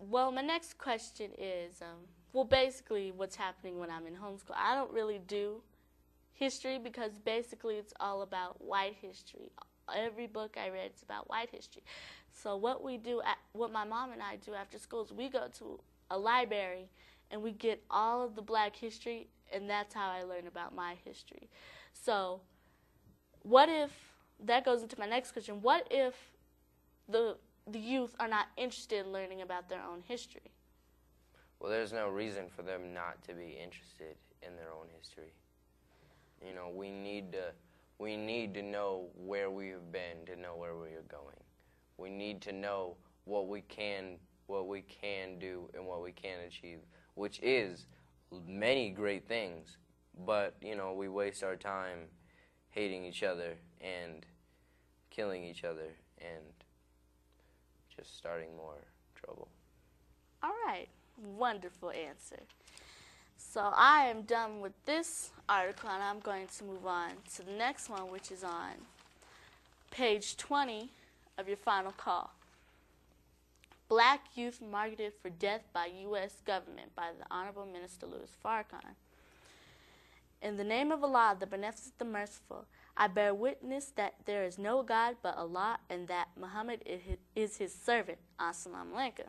Well, my next question is, well, basically what's happening when I'm in homeschool. I don't really do history because basically it's all about white history. Every book I read is about white history. So what my mom and I do after school is we go to a library and we get all of the black history, and that's how I learn about my history. So what if, that goes into my next question, what if the youth are not interested in learning about their own history? Well, there's no reason for them not to be interested in their own history. You know, we need to know where we have been to know where we are going. We need to know what we can do and what we can achieve, which is many great things. But, you know, we waste our time hating each other and killing each other and just starting more trouble. All right. Wonderful answer. So I am done with this article, and I'm going to move on to the next one, which is on page 20 of your final call. Black youth marketed for death by U.S. government by the Honorable Minister Louis Farrakhan. In the name of Allah, the Beneficent, the Merciful, I bear witness that there is no God but Allah and that Muhammad is his servant. Assalamu alaikum.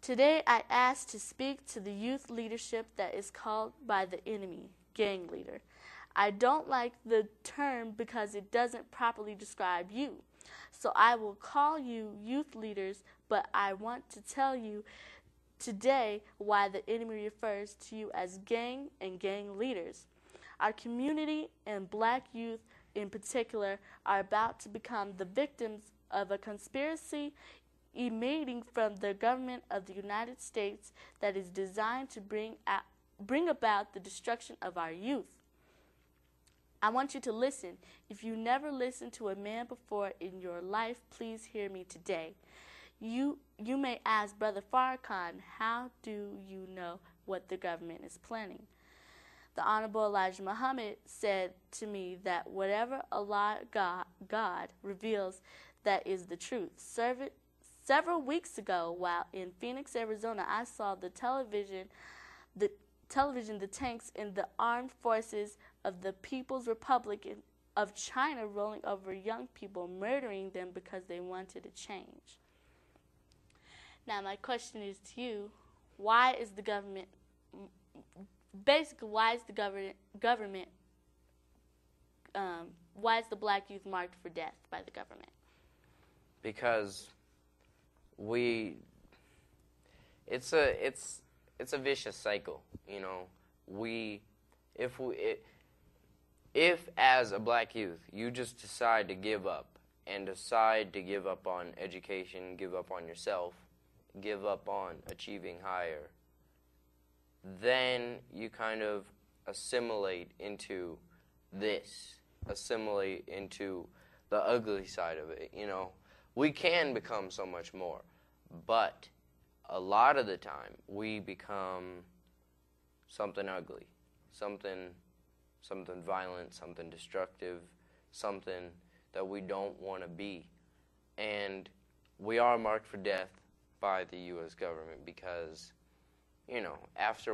Today I ask to speak to the youth leadership that is called by the enemy, gang leader. I don't like the term because it doesn't properly describe you. So I will call you youth leaders, but I want to tell you today why the enemy refers to you as gang and gang leaders. Our community and black youth in particular are about to become the victims of a conspiracy emanating from the government of the United States that is designed to bring about the destruction of our youth. I want you to listen. If you never listened to a man before in your life, please hear me today. You may ask, Brother Farrakhan, how do you know what the government is planning? The Honorable Elijah Muhammad said to me that whatever Allah God reveals, that is the truth. Several weeks ago, while in Phoenix, Arizona, I saw the television, the tanks in the armed forces of the People's Republic of China rolling over young people, murdering them because they wanted a change. Now, my question is to you, why is the government, why is the black youth marked for death by the government? Because it's a vicious cycle, you know. If as a black youth you just decide to give up and decide to give up on education, give up on yourself, give up on achieving higher, then you kind of assimilate into the ugly side of it, you know. We can become so much more, but a lot of the time we become something ugly, something violent, something destructive, something that we don't want to be. And we are marked for death by the U.S. government because, you know, after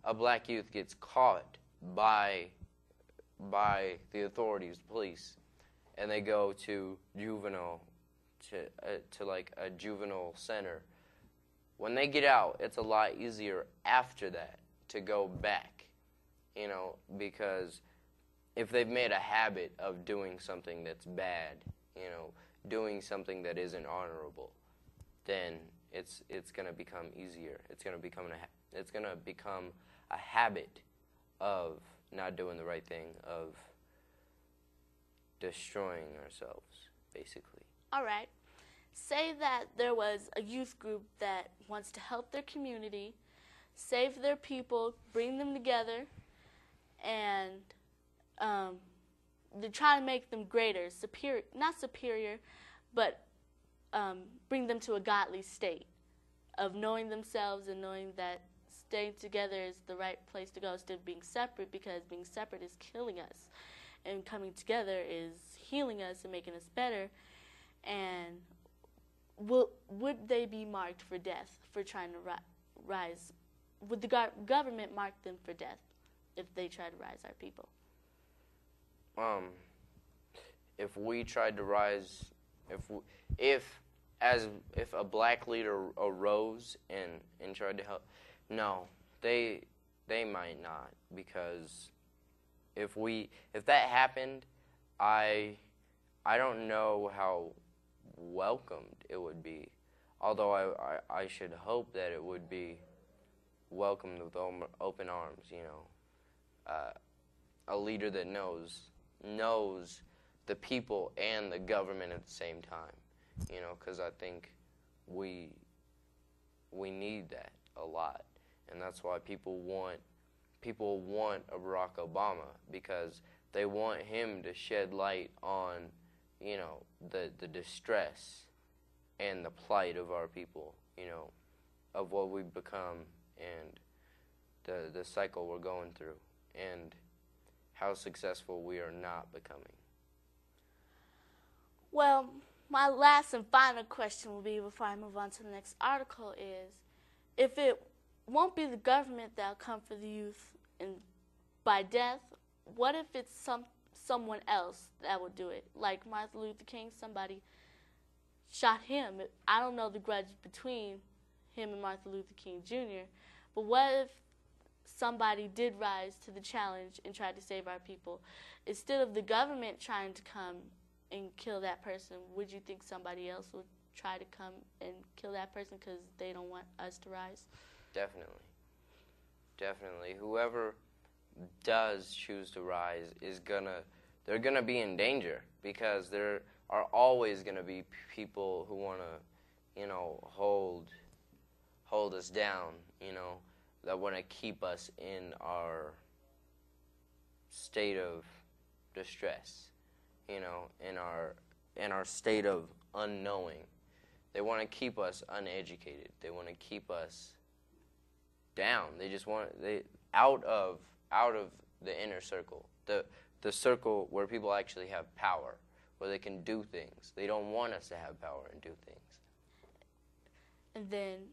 a black youth gets caught by the authorities, police, and they go to like a juvenile center, when they get out, it's a lot easier after that to go back, you know, because if they've made a habit of doing something that's bad, you know, doing something that isn't honorable, then it's going to become easier. It's going to become a habit of not doing the right thing, of destroying ourselves, basically. All right. Say that there was a youth group that wants to help their community, save their people, bring them together, and they try to make them greater, superior, not superior, but bring them to a godly state of knowing themselves and knowing that staying together is the right place to go instead of being separate, because being separate is killing us, and coming together is healing us and making us better. And would they be marked for death for trying to rise? Would the government mark them for death if they try to rise our people? If we tried to rise, if a black leader arose and tried to help, no, they might not, because if that happened, I don't know how welcomed it would be. Although I should hope that it would be welcomed with open arms. A leader that knows the people and the government at the same time. Because I think we need that a lot, and that's why people want a Barack Obama, because they want him to shed light on the distress and the plight of our people, of what we've become and the cycle we're going through, and how successful we are not becoming. Well, my last and final question will be, before I move on to the next article, is if it won't be the government that'll come for the youth by death, what if it's someone else that will do it? Like Martin Luther King, somebody shot him. I don't know the grudge between him and Martin Luther King Jr., but what if somebody did rise to the challenge and tried to save our people? Instead of the government trying to come and kill that person, would you think somebody else would try to come and kill that person because they don't want us to rise? Definitely. Whoever does choose to rise they're gonna be in danger, because there are always gonna be people who wanna, hold us down, that wanna keep us in our state of distress, in our state of unknowing. They want to keep us uneducated. They want to keep us down. They just want out of the inner circle, the circle where people actually have power, where they can do things. They don't want us to have power and do things. And then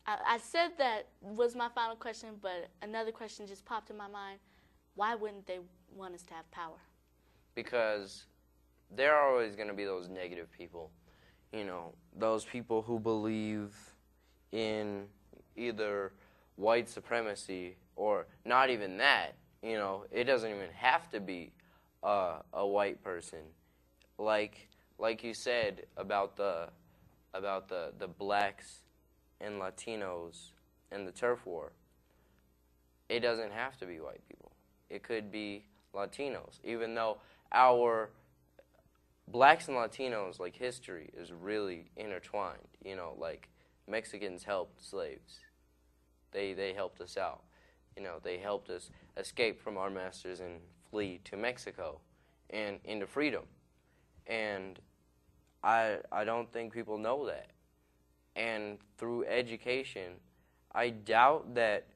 I said that was my final question, but another question just popped in my mind. Why wouldn't they want us to have power? Because there are always going to be those negative people, those people who believe in either white supremacy or not even that. It doesn't even have to be a white person. Like you said about the blacks and Latinos and the turf war. It doesn't have to be white people. It could be Latinos, even though our blacks and Latinos, history is really intertwined. Like Mexicans helped slaves. They helped us out. They helped us escape from our masters and flee to Mexico and into freedom. And I don't think people know that. And through education, I doubt that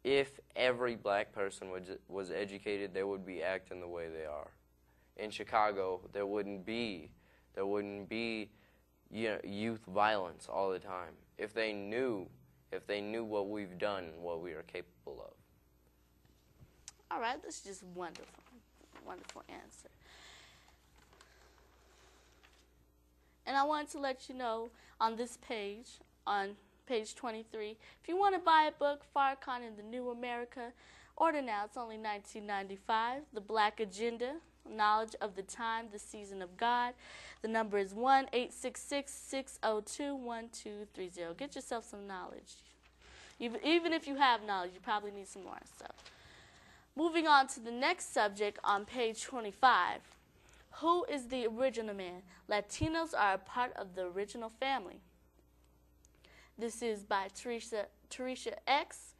if every black person was educated, they would be acting the way they are. In Chicago, there wouldn't be youth violence all the time if they knew what we've done and what we are capable of. All right, that's just wonderful answer. And I wanted to let you know on this page, on page 23, if you want to buy a book, Farrakhan and the New America, order now. It's only $19.95. The Black Agenda, Knowledge of the Time, the Season of God. The number is 1-866-602-1230. Get yourself some knowledge. Even if you have knowledge, you probably need some more. So, moving on to the next subject on page 25. Who is the original man? Latinos are a part of the original family. This is by Teresa X.